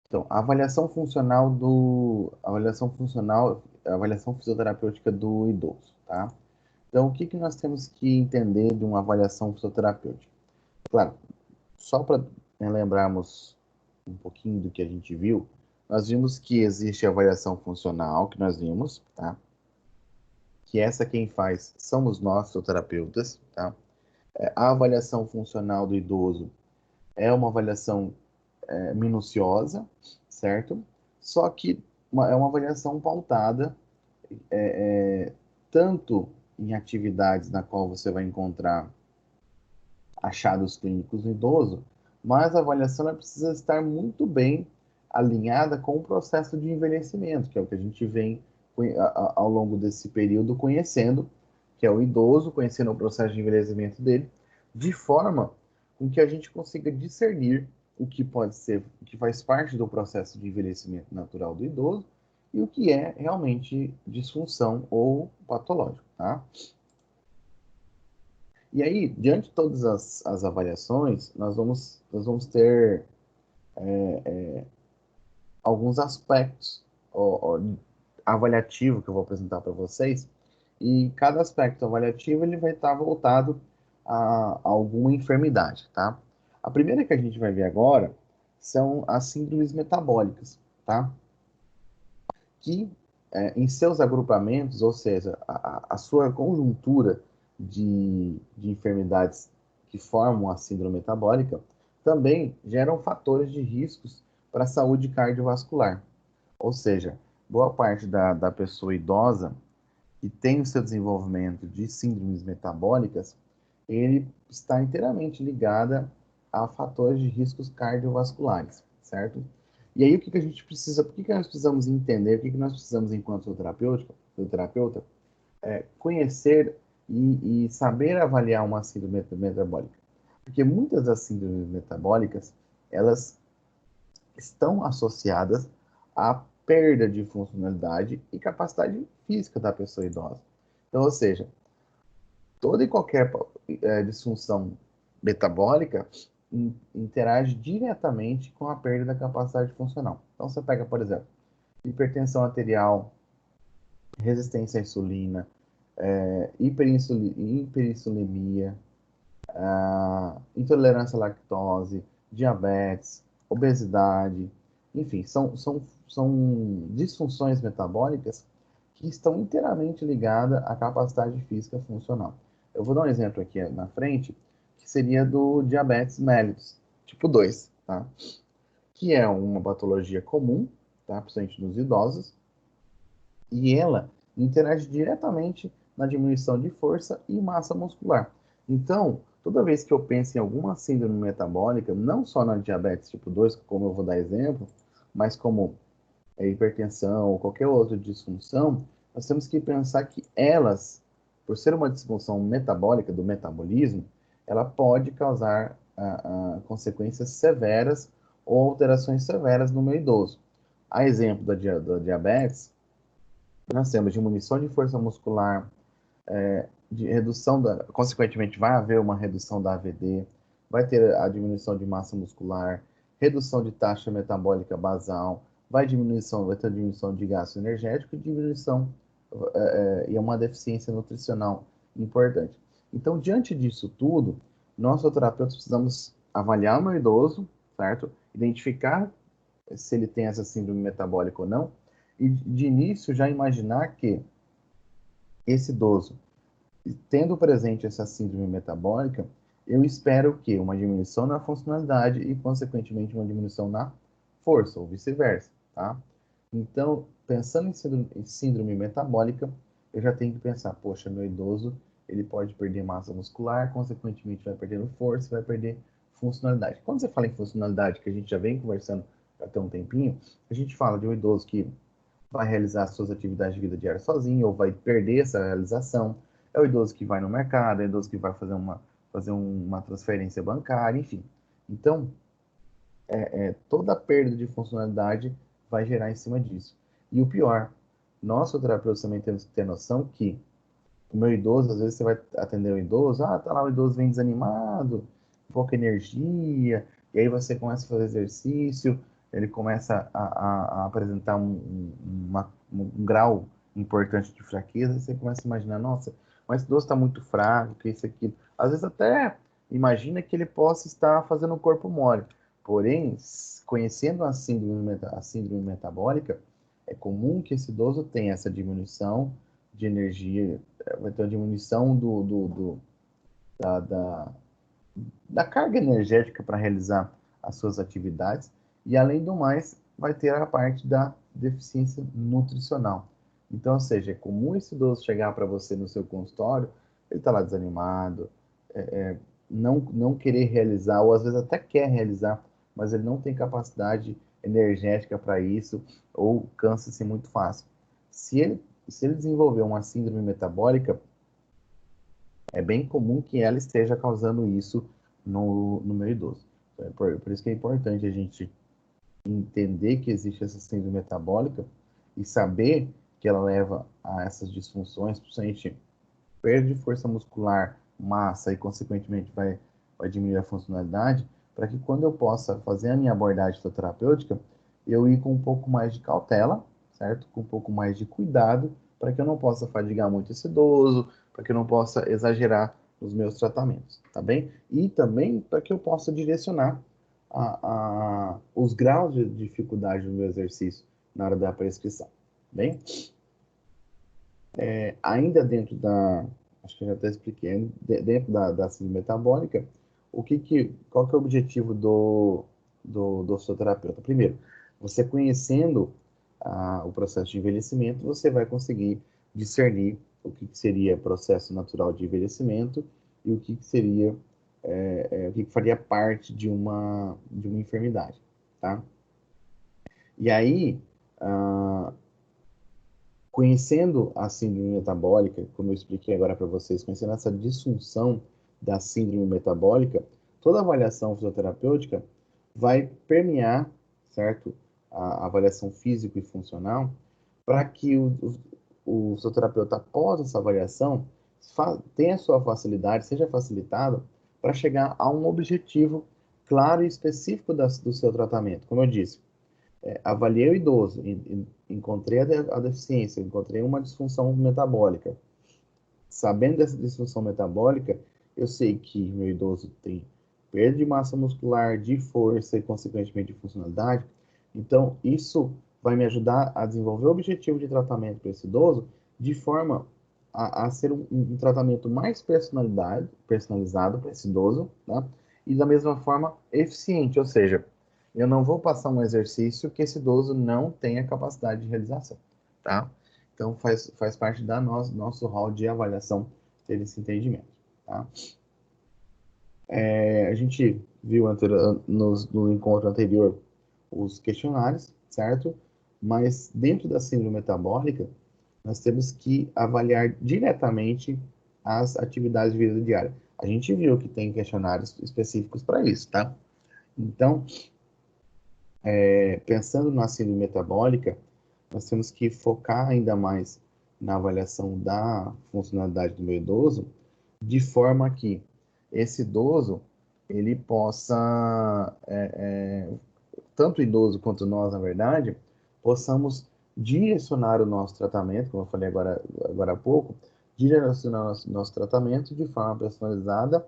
Então, a avaliação fisioterapêutica do idoso, tá? Então, o que que nós temos que entender de uma avaliação fisioterapêutica? Claro, só para lembrarmos um pouquinho do que a gente viu, nós vimos que existe a avaliação funcional, que nós vimos, tá? Que essa quem faz somos nós, fisioterapeutas, tá? A avaliação funcional do idoso é uma avaliação minuciosa, certo? Só que é uma avaliação pautada tanto em atividades na qual você vai encontrar achados clínicos no idoso, mas a avaliação ela precisa estar muito bem alinhada com o processo de envelhecimento, que é o que a gente vem ao longo desse período conhecendo, que é o idoso, conhecendo o processo de envelhecimento dele, de forma com que a gente consiga discernir o que pode ser, o que faz parte do processo de envelhecimento natural do idoso e o que é realmente disfunção ou patológico, tá? E aí, diante de todas as avaliações, nós vamos ter alguns aspectos avaliativos que eu vou apresentar para vocês, e cada aspecto avaliativo ele vai estar voltado a alguma enfermidade, tá? A primeira que a gente vai ver agora são as síndromes metabólicas, tá? Que em seus agrupamentos, ou seja, a sua conjuntura de enfermidades que formam a síndrome metabólica, também geram fatores de riscos para a saúde cardiovascular. Ou seja, boa parte da pessoa idosa que tem o seu desenvolvimento de síndromes metabólicas, ele está inteiramente ligada a fatores de riscos cardiovasculares, certo? E aí o que a gente precisa, por que nós precisamos entender, o que nós precisamos enquanto terapeuta, conhecer e saber avaliar uma síndrome metabólica? Porque muitas das síndromes metabólicas, elas estão associadas à perda de funcionalidade e capacidade física da pessoa idosa. Então, ou seja, toda e qualquer disfunção metabólica interage diretamente com a perda da capacidade funcional. Então, você pega, por exemplo, hipertensão arterial, resistência à insulina, hiperinsulinemia, intolerância à lactose, diabetes, obesidade, enfim, são disfunções metabólicas que estão inteiramente ligadas à capacidade física funcional. Eu vou dar um exemplo aqui na frente, que seria do diabetes mellitus, tipo 2, tá? Que é uma patologia comum, tá? Principalmente nos idosos, e ela interage diretamente na diminuição de força e massa muscular. Então, toda vez que eu penso em alguma síndrome metabólica, não só na diabetes tipo 2, como eu vou dar exemplo, mas como hipertensão ou qualquer outra disfunção, nós temos que pensar que elas, por ser uma disfunção metabólica do metabolismo, ela pode causar consequências severas ou alterações severas no meu idoso. A exemplo da diabetes, nós temos diminuição de força muscular, de redução consequentemente vai haver uma redução da AVD, vai ter a diminuição de massa muscular, redução de taxa metabólica basal, vai ter diminuição de gasto energético e diminuição e uma deficiência nutricional importante. Então, diante disso tudo, nós, terapeutas, precisamos avaliar o meu idoso, certo? Identificar se ele tem essa síndrome metabólica ou não, e de início já imaginar que esse idoso, tendo presente essa síndrome metabólica, eu espero que uma diminuição na funcionalidade e, consequentemente, uma diminuição na força, ou vice-versa, tá? Então, pensando em síndrome metabólica, eu já tenho que pensar, poxa, meu idoso, ele pode perder massa muscular, consequentemente vai perdendo força, vai perder funcionalidade. Quando você fala em funcionalidade, que a gente já vem conversando até um tempinho, a gente fala de um idoso que vai realizar suas atividades de vida diária sozinho ou vai perder essa realização. É o idoso que vai no mercado, é o idoso que vai fazer uma transferência bancária, enfim. Então, toda perda de funcionalidade vai gerar em cima disso. E o pior, nós, terapeutas, também temos que ter noção que o meu idoso, às vezes você vai atender o idoso, tá lá o idoso vem desanimado, pouca energia, e aí você começa a fazer exercício, ele começa a apresentar um grau importante de fraqueza, e você começa a imaginar, nossa, mas esse idoso está muito fraco, que isso aqui. Às vezes até imagina que ele possa estar fazendo um corpo mole. Porém, conhecendo a síndrome metabólica, é comum que esse idoso tenha essa diminuição de energia, vai ter uma diminuição da, da carga energética para realizar as suas atividades, e além do mais, vai ter a parte da deficiência nutricional. Então, ou seja, é comum esse idoso chegar para você no seu consultório, ele está lá desanimado, não querer realizar, ou às vezes até quer realizar, mas ele não tem capacidade energética para isso, ou cansa-se muito fácil. Se ele desenvolver uma síndrome metabólica, é bem comum que ela esteja causando isso no meu idoso. Por isso que é importante a gente entender que existe essa síndrome metabólica e saber que ela leva a essas disfunções, principalmente perde força muscular, massa e, consequentemente, vai diminuir a funcionalidade, para que quando eu possa fazer a minha abordagem terapêutica, eu ir com um pouco mais de cautela, certo? Com um pouco mais de cuidado, para que eu não possa fadigar muito esse idoso, para que eu não possa exagerar nos meus tratamentos, tá bem? E também para que eu possa direcionar os graus de dificuldade do meu exercício na hora da prescrição, tá bem? Ainda dentro acho que eu já até expliquei, dentro da síndrome metabólica, qual que é o objetivo do seu terapeuta? Primeiro, você conhecendo o processo de envelhecimento, você vai conseguir discernir o que seria processo natural de envelhecimento e o que seria, o que faria parte de uma enfermidade, tá? E aí, ah, conhecendo a síndrome metabólica, como eu expliquei agora para vocês, conhecendo essa disfunção da síndrome metabólica, toda avaliação fisioterapêutica vai permear, certo? A avaliação físico e funcional, para que o fisioterapeuta, após essa avaliação, tenha sua facilidade, seja facilitado para chegar a um objetivo claro e específico do seu tratamento. Como eu disse, avaliei o idoso, encontrei a deficiência, encontrei uma disfunção metabólica. Sabendo dessa disfunção metabólica, eu sei que meu idoso tem perda de massa muscular, de força e, consequentemente, de funcionalidade. Então, isso vai me ajudar a desenvolver o objetivo de tratamento para esse idoso de forma a ser um tratamento mais personalizado para esse idoso, tá? E da mesma forma eficiente, ou seja, eu não vou passar um exercício que esse idoso não tenha capacidade de realização, tá? Então, faz parte da nosso hall de avaliação ter esse entendimento, tá? A gente viu no encontro anterior os questionários, certo? Mas dentro da síndrome metabólica, nós temos que avaliar diretamente as atividades de vida diária. A gente viu que tem questionários específicos para isso, tá? Então, pensando na síndrome metabólica, nós temos que focar ainda mais na avaliação da funcionalidade do meu idoso, de forma que esse idoso ele possa, tanto o idoso quanto nós, na verdade, possamos direcionar o nosso tratamento, como eu falei agora há pouco, direcionar o nosso tratamento de forma personalizada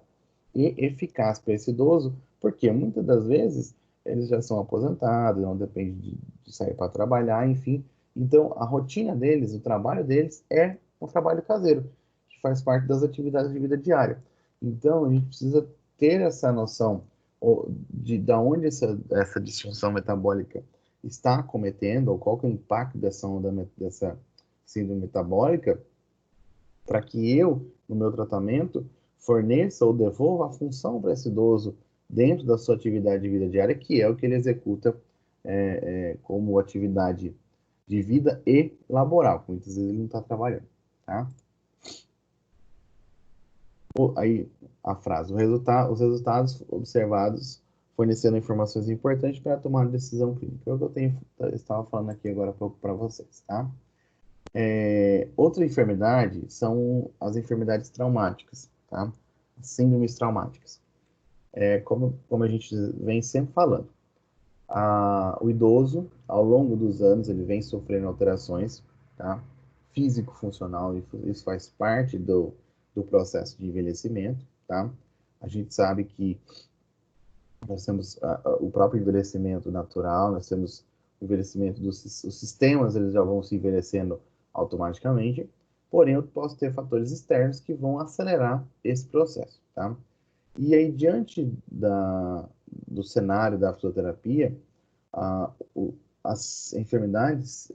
e eficaz para esse idoso, porque muitas das vezes eles já são aposentados, não depende de sair para trabalhar, enfim. Então, a rotina deles, o trabalho deles é um trabalho caseiro, que faz parte das atividades de vida diária. Então, a gente precisa ter essa noção de da onde essa disfunção metabólica está cometendo, ou qual que é o impacto dessa síndrome metabólica, para que eu, no meu tratamento, forneça ou devolva a função para esse idoso dentro da sua atividade de vida diária, que é o que ele executa como atividade de vida e laboral. Muitas vezes ele não está trabalhando, tá? Aí a frase, os resultados observados forneceram informações importantes para tomar uma decisão clínica. É o que eu estava falando aqui agora há pouco para vocês, tá? Outra enfermidade são as enfermidades traumáticas, tá? Síndromes traumáticas. Como a gente vem sempre falando. O idoso, ao longo dos anos, ele vem sofrendo alterações, tá? Físico-funcional, isso faz parte do processo de envelhecimento, tá? A gente sabe que nós temos o próprio envelhecimento natural, nós temos o envelhecimento os sistemas, eles já vão se envelhecendo automaticamente, porém eu posso ter fatores externos que vão acelerar esse processo, tá? E aí, diante do cenário da fisioterapia, a, o, as enfermidades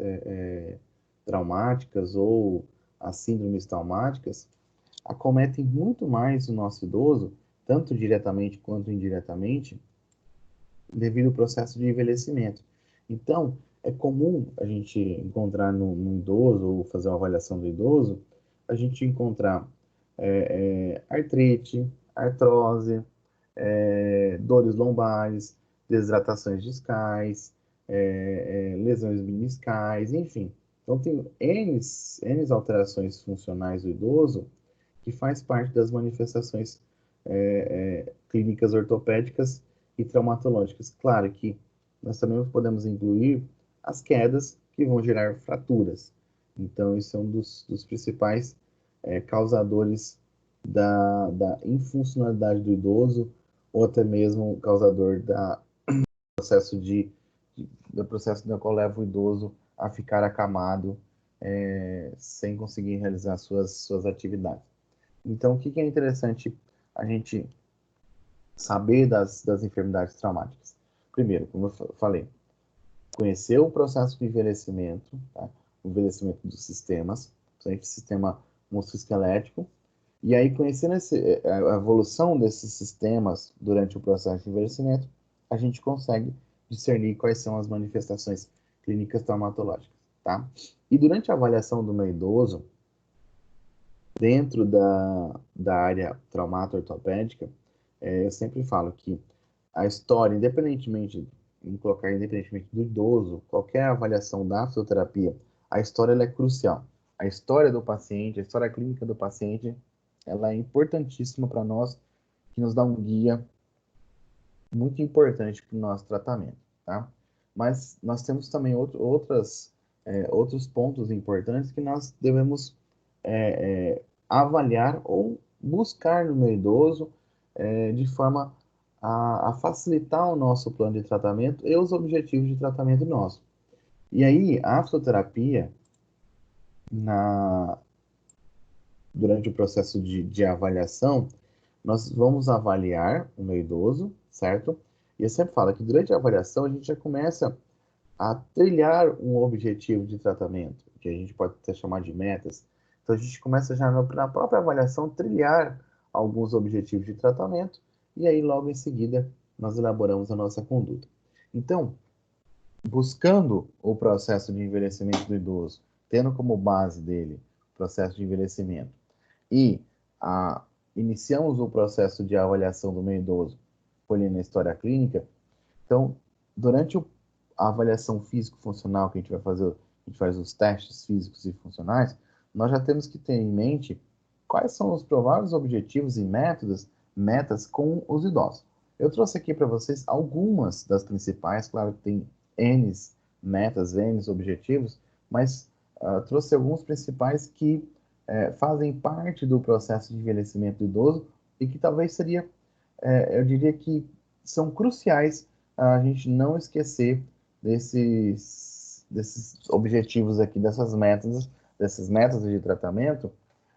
traumáticas ou as síndromes traumáticas acometem muito mais o nosso idoso, tanto diretamente quanto indiretamente, devido ao processo de envelhecimento. Então, é comum a gente encontrar no idoso, ou fazer uma avaliação do idoso, a gente encontrar artrite, artrose, dores lombares, desidratações discais, lesões meniscais, enfim. Então, tem N alterações funcionais do idoso que faz parte das manifestações clínicas ortopédicas e traumatológicas. Claro que nós também podemos incluir as quedas que vão gerar fraturas. Então, isso é um dos principais causadores da infuncionalidade do idoso ou até mesmo causador processo do processo no qual leva o idoso a ficar acamado sem conseguir realizar suas atividades. Então, o que é interessante a gente saber das enfermidades traumáticas? Primeiro, como eu falei, conhecer o processo de envelhecimento, tá? O envelhecimento dos sistemas, principalmente o sistema musculoesquelético, e aí, conhecendo a evolução desses sistemas durante o processo de envelhecimento, a gente consegue discernir quais são as manifestações clínicas traumatológicas, tá? E durante a avaliação do meu idoso, dentro da área traumato-ortopédica, eu sempre falo que a história, independentemente do idoso, qualquer avaliação da fisioterapia, a história ela é crucial. A história do paciente, a história clínica do paciente, ela é importantíssima para nós, que nos dá um guia muito importante para o nosso tratamento, tá? Mas nós temos também outros pontos importantes que nós devemos avaliar ou buscar no meu idoso de forma a facilitar o nosso plano de tratamento e os objetivos de tratamento nosso. E aí, a fisioterapia, na, durante o processo de avaliação, nós vamos avaliar o meu idoso, certo? E eu sempre falo que durante a avaliação a gente já começa a trilhar um objetivo de tratamento, que a gente pode até chamar de metas. Então a gente começa já na própria avaliação trilhar alguns objetivos de tratamento e aí logo em seguida nós elaboramos a nossa conduta. Então, buscando o processo de envelhecimento do idoso, tendo como base dele o processo de envelhecimento e a, iniciamos o processo de avaliação do meio idoso, colhendo a história clínica, então, durante a avaliação físico-funcional que a gente vai fazer, a gente faz os testes físicos e funcionais, nós já temos que ter em mente quais são os prováveis objetivos e metas com os idosos. Eu trouxe aqui para vocês algumas das principais, claro que tem N metas, N objetivos, mas trouxe alguns principais que fazem parte do processo de envelhecimento do idoso e que talvez seria, eu diria que são cruciais a gente não esquecer desses objetivos aqui, dessas metas de tratamento,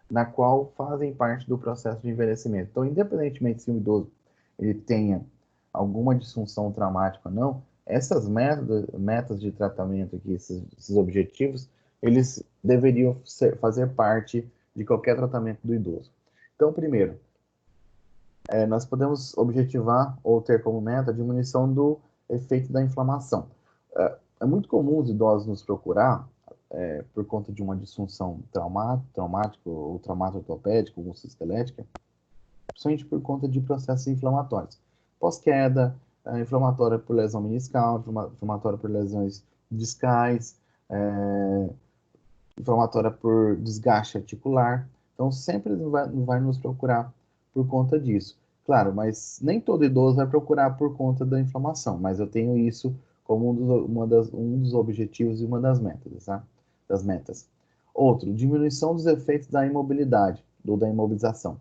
na qual fazem parte do processo de envelhecimento. Então, independentemente se o idoso ele tenha alguma disfunção traumática ou não, essas metas de tratamento aqui, esses objetivos, eles deveriam fazer parte de qualquer tratamento do idoso. Então, primeiro, nós podemos objetivar ou ter como meta a diminuição do efeito da inflamação. É muito comum os idosos nos procurar por conta de uma disfunção traumática ou traumato ortopédico, musculoesquelética, principalmente por conta de processos inflamatórios. Pós-queda, inflamatória por lesão meniscal, inflamatória por lesões discais, inflamatória por desgaste articular. Então, sempre vai nos procurar por conta disso. Claro, mas nem todo idoso vai procurar por conta da inflamação, mas eu tenho isso como um dos objetivos e uma das metas, tá? Das metas. Outro, diminuição dos efeitos da imobilidade, ou da imobilização.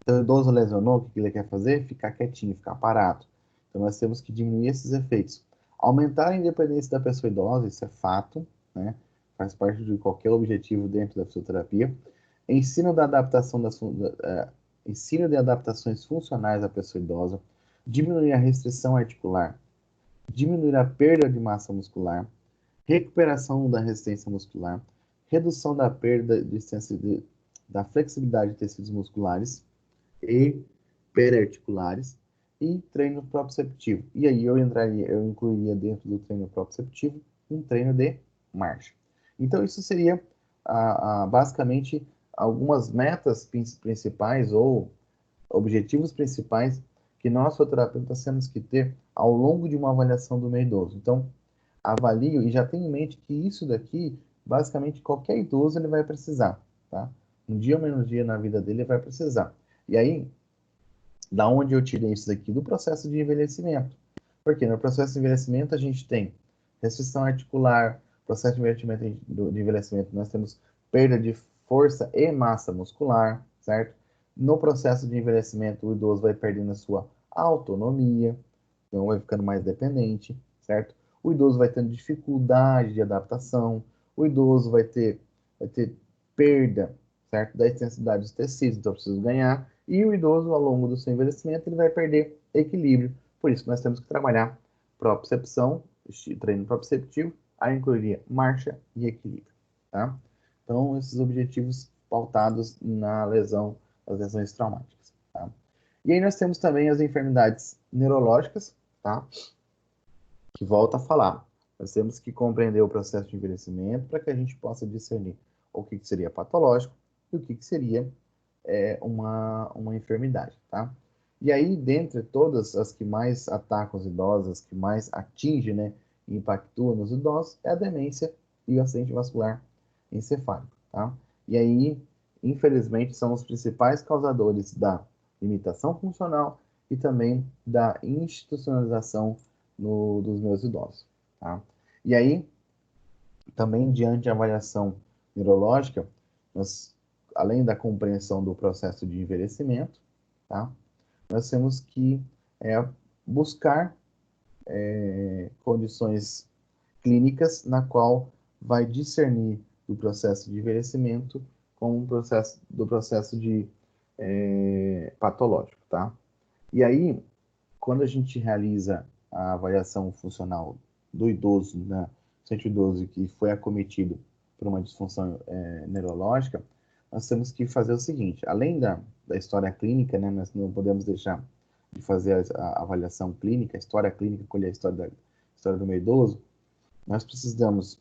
Então, o idoso lesionou, o que ele quer fazer? Ficar quietinho, ficar parado. Então, nós temos que diminuir esses efeitos. Aumentar a independência da pessoa idosa, isso é fato, né? Faz parte de qualquer objetivo dentro da fisioterapia. Ensino da adaptação ensino de adaptações funcionais à pessoa idosa, diminuir a restrição articular, diminuir a perda de massa muscular, recuperação da resistência muscular, redução da perda da flexibilidade de tecidos musculares e perarticulares e treino proprioceptivo. E aí eu incluiria dentro do treino proprioceptivo um treino de marcha. Então isso seria basicamente algumas metas principais ou objetivos principais que nós fisioterapeutas temos que ter ao longo de uma avaliação do meio idoso. Então, avalio e já tenho em mente que isso daqui, basicamente qualquer idoso ele vai precisar, tá? Um dia ou menos dia na vida dele ele vai precisar. E aí, da onde eu tirei isso daqui? Do processo de envelhecimento. Porque no processo de envelhecimento a gente tem restrição articular, processo de envelhecimento nós temos perda de força e massa muscular, certo? No processo de envelhecimento o idoso vai perdendo a sua autonomia, então vai ficando mais dependente, certo? O idoso vai tendo dificuldade de adaptação, o idoso vai ter perda, certo? Da extensidade dos tecidos, então eu preciso ganhar, e o idoso, ao longo do seu envelhecimento, ele vai perder equilíbrio. Por isso, nós temos que trabalhar propriocepção, treino proprioceptivo, aí incluiria marcha e equilíbrio, tá? Então, esses objetivos pautados na lesão, as lesões traumáticas, tá? E aí nós temos também as enfermidades neurológicas, tá? Que volta a falar. Nós temos que compreender o processo de envelhecimento para que a gente possa discernir o que seria patológico e o que seria uma enfermidade, tá? E aí, dentre todas as que mais atacam os idosos, as que mais atingem, né, e impactuam nos idosos, é a demência e o acidente vascular encefálico, tá? E aí, infelizmente, são os principais causadores da limitação funcional e também da institucionalização dos meus idosos, tá? E aí, também diante da avaliação neurológica, nós, além da compreensão do processo de envelhecimento, tá? Nós temos que buscar condições clínicas na qual vai discernir do processo de envelhecimento com do processo de patológico, tá? E aí, quando a gente realiza a avaliação funcional do idoso, né, paciente idoso que foi acometido por uma disfunção neurológica, nós temos que fazer o seguinte, além da história clínica, né, nós não podemos deixar de fazer a avaliação clínica, a história clínica, colher a história do meu idoso, nós precisamos,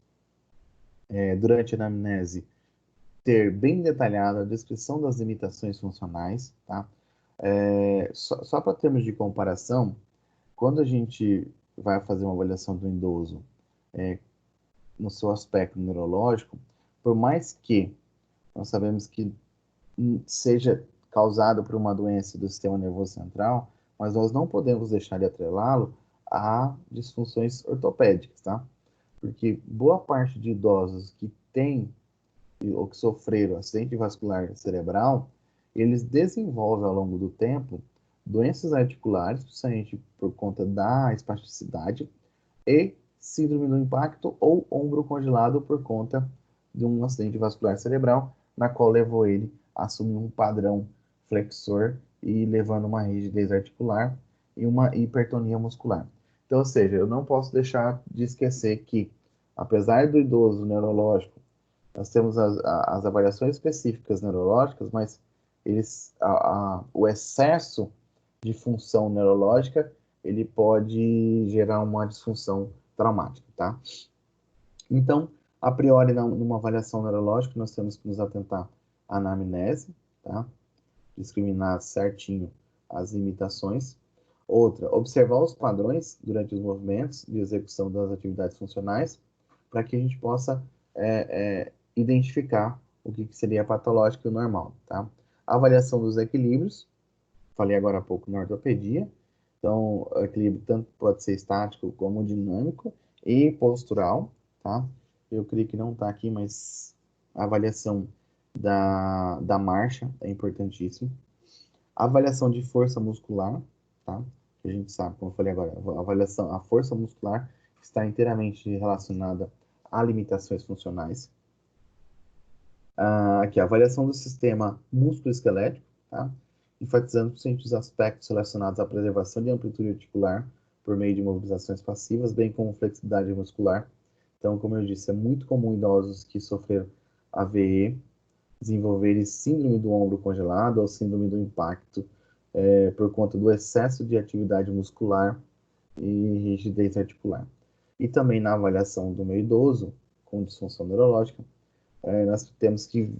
durante a anamnese, ter bem detalhada a descrição das limitações funcionais, tá? Só para termos de comparação, quando a gente vai fazer uma avaliação do idoso no seu aspecto neurológico, por mais que nós sabemos que seja causado por uma doença do sistema nervoso central, mas nós não podemos deixar de atrelá-lo a disfunções ortopédicas, tá? Porque boa parte de idosos que têm ou que sofreram acidente vascular cerebral, eles desenvolvem ao longo do tempo doenças articulares, principalmente por conta da espasticidade, e síndrome do impacto ou ombro congelado por conta de um acidente vascular cerebral, na qual levou ele a assumir um padrão flexor e levando uma rigidez articular e uma hipertonia muscular. Então, ou seja, eu não posso deixar de esquecer que, apesar do idoso neurológico, nós temos as avaliações específicas neurológicas, mas o excesso de função neurológica ele pode gerar uma disfunção traumática, tá? Então, a priori, numa avaliação neurológica, nós temos que nos atentar à anamnese, tá? Discriminar certinho as limitações. Outra, observar os padrões durante os movimentos de execução das atividades funcionais, para que a gente possa identificar o que seria patológico e o normal, tá? A avaliação dos equilíbrios, falei agora há pouco na ortopedia. Então, o equilíbrio tanto pode ser estático como dinâmico e postural, tá? Eu creio que não está aqui, mas a avaliação da marcha é importantíssimo. A avaliação de força muscular, tá? A gente sabe, como eu falei agora, a avaliação, a força muscular está inteiramente relacionada a limitações funcionais. Aqui, a avaliação do sistema músculo-esquelético, tá? Enfatizando principalmente os aspectos relacionados à preservação de amplitude articular por meio de mobilizações passivas, bem como flexibilidade muscular. Então, como eu disse, é muito comum em idosos que sofreram AVE desenvolverem síndrome do ombro congelado ou síndrome do impacto por conta do excesso de atividade muscular e rigidez articular. E também na avaliação do meio idoso com disfunção neurológica, nós temos que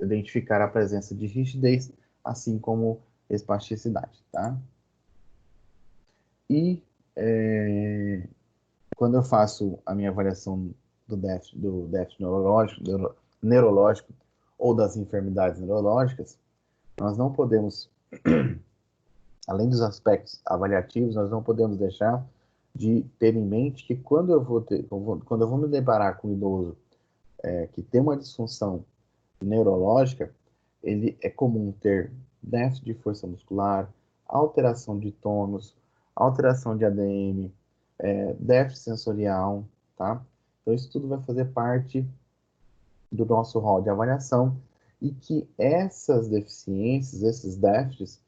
identificar a presença de rigidez, assim como espasticidade, tá? E quando eu faço a minha avaliação do déficit neurológico ou das enfermidades neurológicas, nós não podemos, além dos aspectos avaliativos, nós não podemos deixar de ter em mente que quando eu vou me deparar com um idoso que tem uma disfunção neurológica, ele é comum ter déficit de força muscular, alteração de tônus, alteração de ADM, déficit sensorial, tá? Então, isso tudo vai fazer parte do nosso rol de avaliação e que essas deficiências, esses déficits,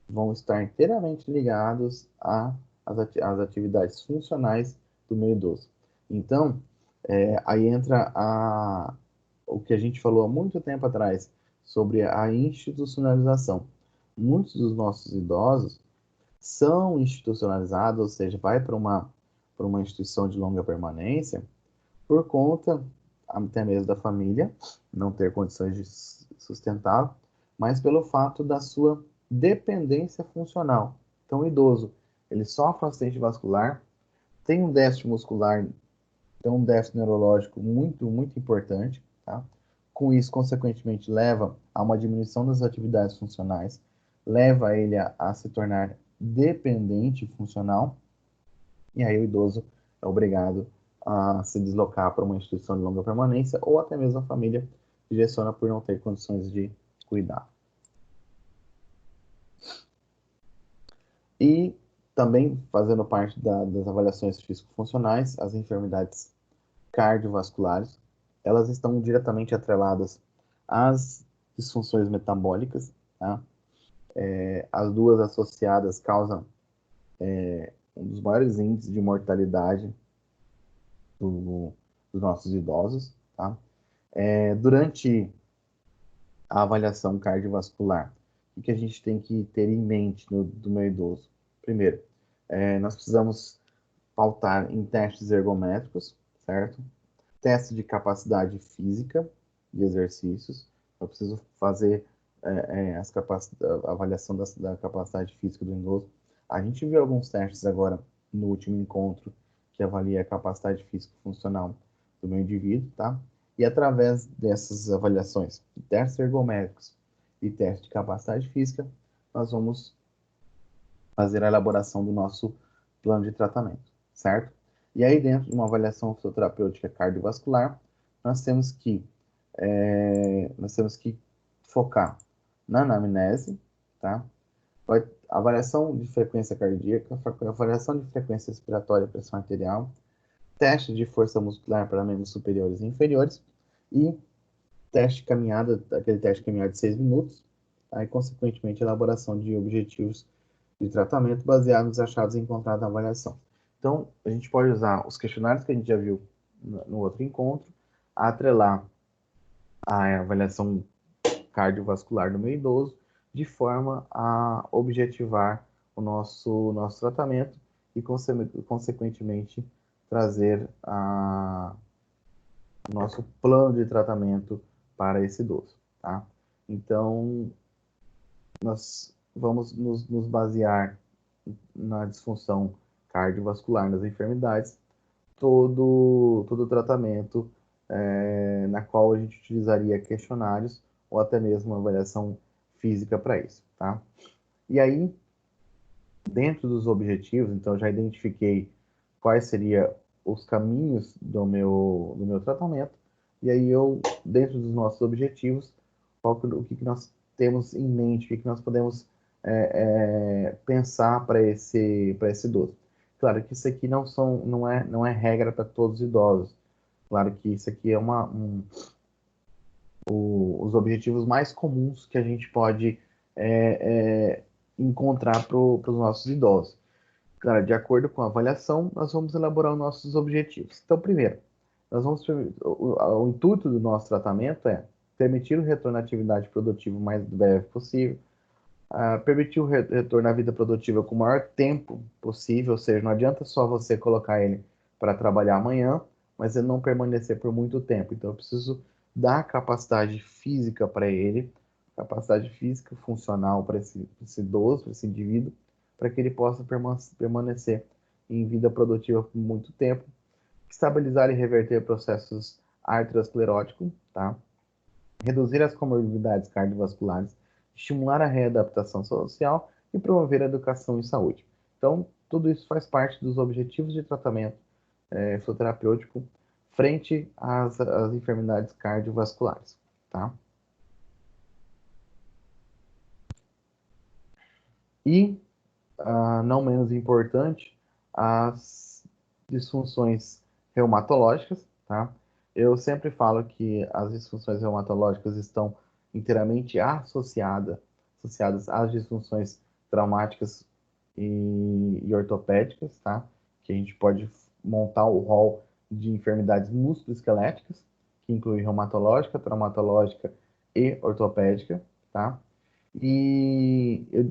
vão estar inteiramente ligados às atividades funcionais do meio idoso. Então, aí entra o que a gente falou há muito tempo atrás sobre a institucionalização. Muitos dos nossos idosos são institucionalizados, ou seja, vai para uma instituição de longa permanência por conta até mesmo da família não ter condições de sustentar, mas pelo fato da sua dependência funcional. Então, o idoso, ele sofre um acidente vascular, tem um déficit muscular, tem um déficit neurológico muito importante, tá? Com isso, consequentemente, leva a uma diminuição das atividades funcionais, leva ele a se tornar dependente funcional, e aí o idoso é obrigado a se deslocar para uma instituição de longa permanência ou até mesmo a família direciona por não ter condições de cuidar. E também fazendo parte das avaliações físico-funcionais, as enfermidades cardiovasculares, elas estão diretamente atreladas às disfunções metabólicas, tá? As duas associadas causam um dos maiores índices de mortalidade dos nossos idosos, tá? Durante a avaliação cardiovascular, o que a gente tem que ter em mente do meu idoso? Primeiro, nós precisamos pautar em testes ergométricos, certo? Teste de capacidade física de exercícios. Eu preciso fazer a avaliação da capacidade física do idoso. A gente viu alguns testes agora no último encontro que avalia a capacidade física funcional do meu indivíduo, tá? E através dessas avaliações, testes ergométricos e teste de capacidade física, nós vamos fazer a elaboração do nosso plano de tratamento, certo? E aí, dentro de uma avaliação fisioterapêutica cardiovascular, nós temos que, nós temos que focar na anamnese, tá? Avaliação de frequência cardíaca, avaliação de frequência respiratória e pressão arterial, teste de força muscular para membros superiores e inferiores e teste de caminhada, aquele teste de caminhada de 6 minutos, aí, consequentemente, elaboração de objetivos de tratamento baseado nos achados encontrados na avaliação. Então, a gente pode usar os questionários que a gente já viu no outro encontro, atrelar a avaliação cardiovascular do meio idoso, de forma a objetivar o nosso tratamento e, consequentemente, trazer o nosso plano de tratamento para esse idoso, tá? Então, nós vamos nos basear na disfunção cardiovascular nas enfermidades, todo o tratamento na qual a gente utilizaria questionários ou até mesmo uma avaliação física para isso, tá? E aí, dentro dos objetivos, então já identifiquei quais seriam os caminhos do meu tratamento, e aí eu, dentro dos nossos objetivos, o que nós temos em mente, o que nós podemos pensar para esse idoso. Claro que isso aqui não é regra para todos os idosos. Claro que isso aqui é os objetivos mais comuns que a gente pode encontrar para os nossos idosos. Claro, de acordo com a avaliação, nós vamos elaborar os nossos objetivos. Então, primeiro, o intuito do nosso tratamento é permitir o retorno à atividade produtiva o mais breve possível, permitir o retorno à vida produtiva com o maior tempo possível, ou seja, não adianta só você colocar ele para trabalhar amanhã, mas ele não permanecer por muito tempo. Então, eu preciso dar capacidade física para ele, capacidade física funcional para esse idoso, para esse indivíduo, para que ele possa permanecer em vida produtiva por muito tempo, estabilizar e reverter processos arterioscleróticos, tá? Reduzir as comorbidades cardiovasculares, estimular a readaptação social e promover a educação e saúde. Então, tudo isso faz parte dos objetivos de tratamento fisioterapêutico frente às enfermidades cardiovasculares, tá? E, não menos importante, as disfunções reumatológicas, tá? Eu sempre falo que as disfunções reumatológicas estão inteiramente associadas às disfunções traumáticas e ortopédicas, tá? Que a gente pode montar o rol de enfermidades musculoesqueléticas, que inclui reumatológica, traumatológica e ortopédica, tá? E eu,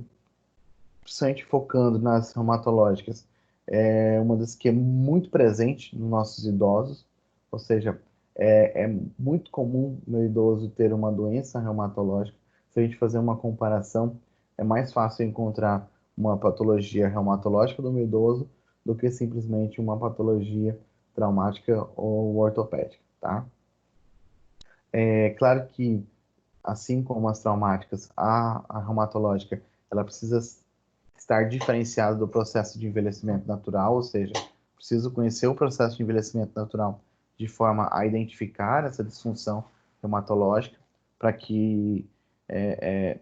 principalmente focando nas reumatológicas, é uma das que é muito presente nos nossos idosos, ou seja, é muito comum no idoso ter uma doença reumatológica. Se a gente fazer uma comparação, é mais fácil encontrar uma patologia reumatológica do meu idoso do que simplesmente uma patologia traumática ou ortopédica, tá? É claro que, assim como as traumáticas, a reumatológica, ela precisa estar diferenciada do processo de envelhecimento natural, ou seja, preciso conhecer o processo de envelhecimento natural de forma a identificar essa disfunção reumatológica, para que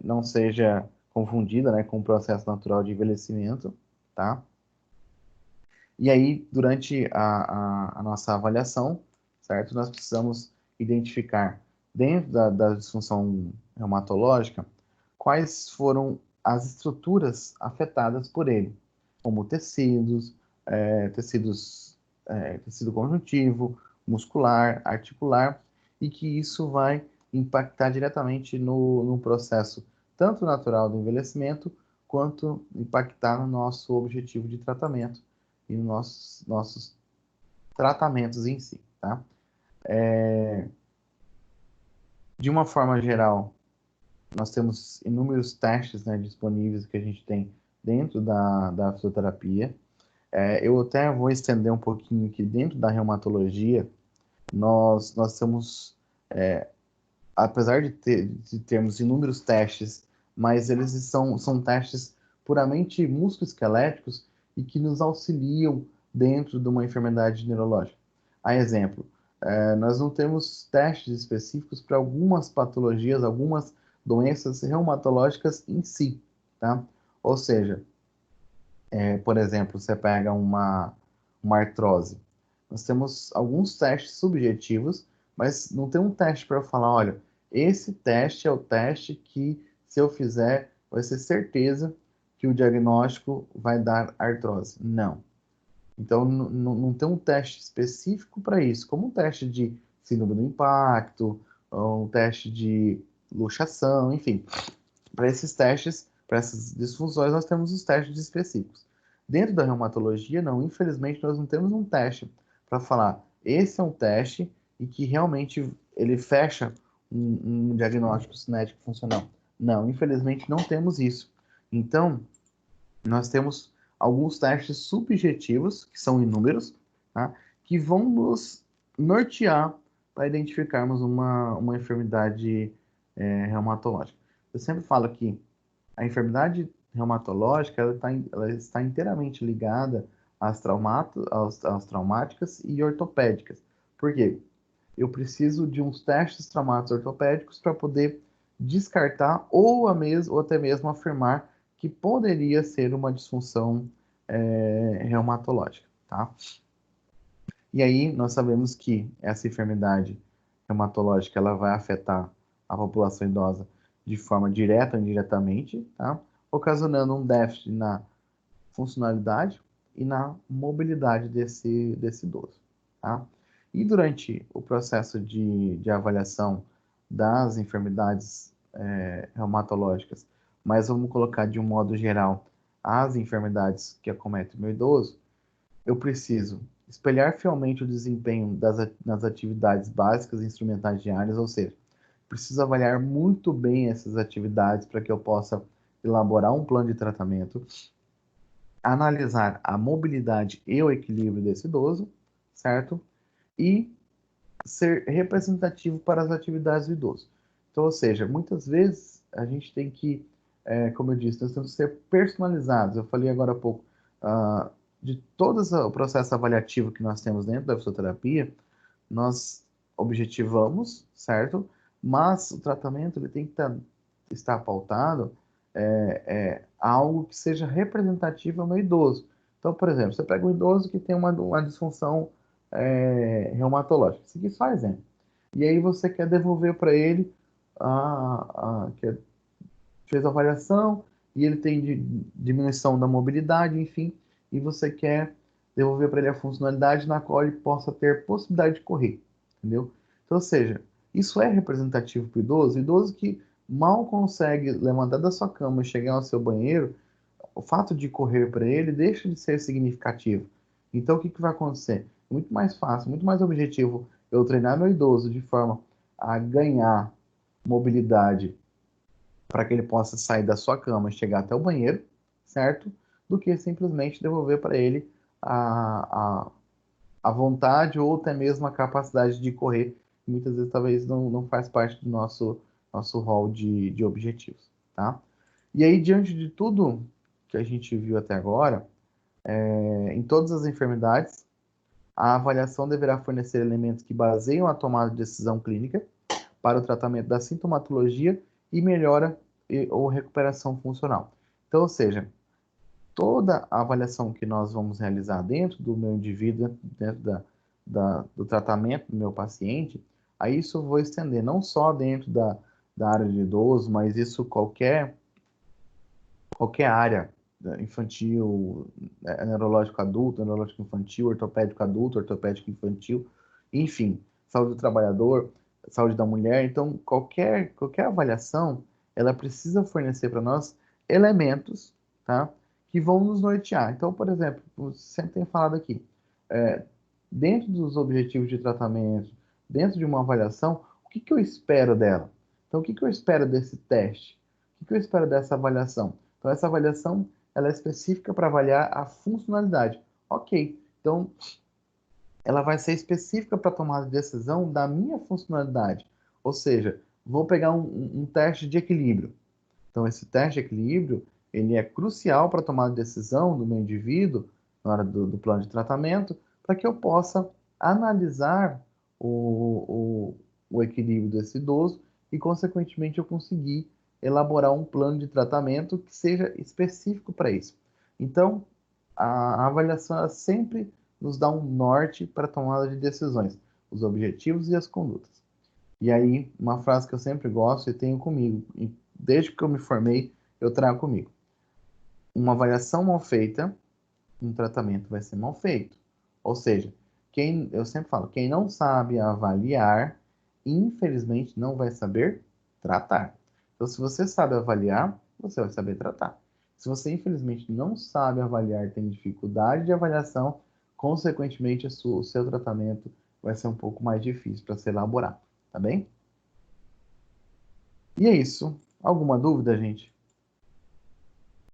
não seja confundida, né, com o processo natural de envelhecimento, tá? E aí, durante a nossa avaliação, certo, nós precisamos identificar, dentro da disfunção reumatológica, quais foram as estruturas afetadas por ele, como tecidos, tecido conjuntivo, muscular, articular, e que isso vai impactar diretamente no processo tanto natural do envelhecimento, quanto impactar no nosso objetivo de tratamento e nos nossos tratamentos em si, tá? De uma forma geral, nós temos inúmeros testes, né, disponíveis que a gente tem dentro da fisioterapia. Eu até vou estender um pouquinho que dentro da reumatologia, nós temos, apesar de termos inúmeros testes, mas eles são testes puramente musculoesqueléticos e que nos auxiliam dentro de uma enfermidade neurológica. A exemplo, nós não temos testes específicos para algumas patologias, algumas doenças reumatológicas em si, tá? Ou seja, por exemplo, você pega uma artrose. Nós temos alguns testes subjetivos, mas não tem um teste para eu falar, olha, esse teste é o teste que, se eu fizer, vai ser certeza que o diagnóstico vai dar artrose. Não. Então, não tem um teste específico para isso, como um teste de síndrome do impacto, ou um teste de luxação, enfim. Para esses testes, para essas disfunções, nós temos os testes específicos. Dentro da reumatologia, não, infelizmente, nós não temos um teste para falar, esse é um teste e que realmente ele fecha um diagnóstico cinético funcional. Não, infelizmente, não temos isso. Então, nós temos alguns testes subjetivos, que são inúmeros, tá? Que vão nos nortear para identificarmos uma enfermidade reumatológica. Eu sempre falo que a enfermidade reumatológica, ela está inteiramente ligada às traumáticas e ortopédicas. Por quê? Eu preciso de uns testes traumáticos ortopédicos para poder descartar ou até mesmo afirmar que poderia ser uma disfunção reumatológica, tá? E aí nós sabemos que essa enfermidade reumatológica ela vai afetar a população idosa de forma direta ou indiretamente, tá? Ocasionando um déficit na funcionalidade e na mobilidade desse idoso, tá? E durante o processo de avaliação das enfermidades reumatológicas, mas vamos colocar de um modo geral as enfermidades que acometem o meu idoso, eu preciso espelhar fielmente o desempenho nas atividades básicas e instrumentais diárias, ou seja, preciso avaliar muito bem essas atividades para que eu possa elaborar um plano de tratamento, analisar a mobilidade e o equilíbrio desse idoso, certo? E ser representativo para as atividades do idoso. Então, ou seja, muitas vezes a gente tem que, como eu disse, nós temos que ser personalizados. Eu falei agora há pouco, de todo o processo avaliativo que nós temos dentro da fisioterapia, nós objetivamos, certo? Mas o tratamento ele tem que estar pautado a algo que seja representativo ao meu idoso. Então, por exemplo, você pega um idoso que tem uma disfunção reumatológica. Isso aqui é só exemplo. E aí você quer devolver para ele que fez a avaliação e ele tem diminuição da mobilidade, enfim, e você quer devolver para ele a funcionalidade na qual ele possa ter possibilidade de correr, entendeu? Então, ou seja, isso é representativo para o idoso? O idoso que mal consegue levantar da sua cama e chegar ao seu banheiro, o fato de correr para ele deixa de ser significativo. Então, o que, que vai acontecer? É muito mais fácil, muito mais objetivo eu treinar meu idoso de forma a ganhar mobilidade para que ele possa sair da sua cama e chegar até o banheiro, certo? Do que simplesmente devolver para ele a, a vontade ou até mesmo a capacidade de correr, que muitas vezes talvez não faz parte do nosso rol de objetivos, tá? E aí, diante de tudo que a gente viu até agora, em todas as enfermidades, a avaliação deverá fornecer elementos que baseiam a tomada de decisão clínica para o tratamento da sintomatologia e melhora ou recuperação funcional. Então, ou seja, toda a avaliação que nós vamos realizar dentro do meu indivíduo, dentro do tratamento do meu paciente, a isso eu vou estender não só dentro da área de idoso, mas isso qualquer área, né, infantil, neurológico adulto, neurológico infantil, ortopédico adulto, ortopédico infantil, enfim, saúde do trabalhador, saúde da mulher. Então, qualquer avaliação, ela precisa fornecer para nós elementos, tá, que vão nos nortear. Então, por exemplo, eu sempre tenho falado aqui, é, dentro dos objetivos de tratamento, dentro de uma avaliação, o que que eu espero dela? Então, o que que eu espero desse teste? O que que eu espero dessa avaliação? Então, essa avaliação ela é específica para avaliar a funcionalidade. Ok, então ela vai ser específica para tomar a decisão da minha funcionalidade. Ou seja, vou pegar um teste de equilíbrio. Então, esse teste de equilíbrio ele é crucial para tomar a decisão do meu indivíduo na hora do plano de tratamento, para que eu possa analisar o equilíbrio desse idoso e, consequentemente, eu conseguir elaborar um plano de tratamento que seja específico para isso. Então, a avaliação ela sempre nos dá um norte para a tomada de decisões, os objetivos e as condutas. E aí, uma frase que eu sempre gosto e tenho comigo, e desde que eu me formei, eu trago comigo. Uma avaliação mal feita, um tratamento vai ser mal feito. Ou seja, eu sempre falo, quem não sabe avaliar, infelizmente não vai saber tratar. Então, se você sabe avaliar, você vai saber tratar. Se você, infelizmente, não sabe avaliar, tem dificuldade de avaliação, consequentemente, o seu tratamento vai ser um pouco mais difícil para ser elaborado, tá bem? E é isso. Alguma dúvida, gente?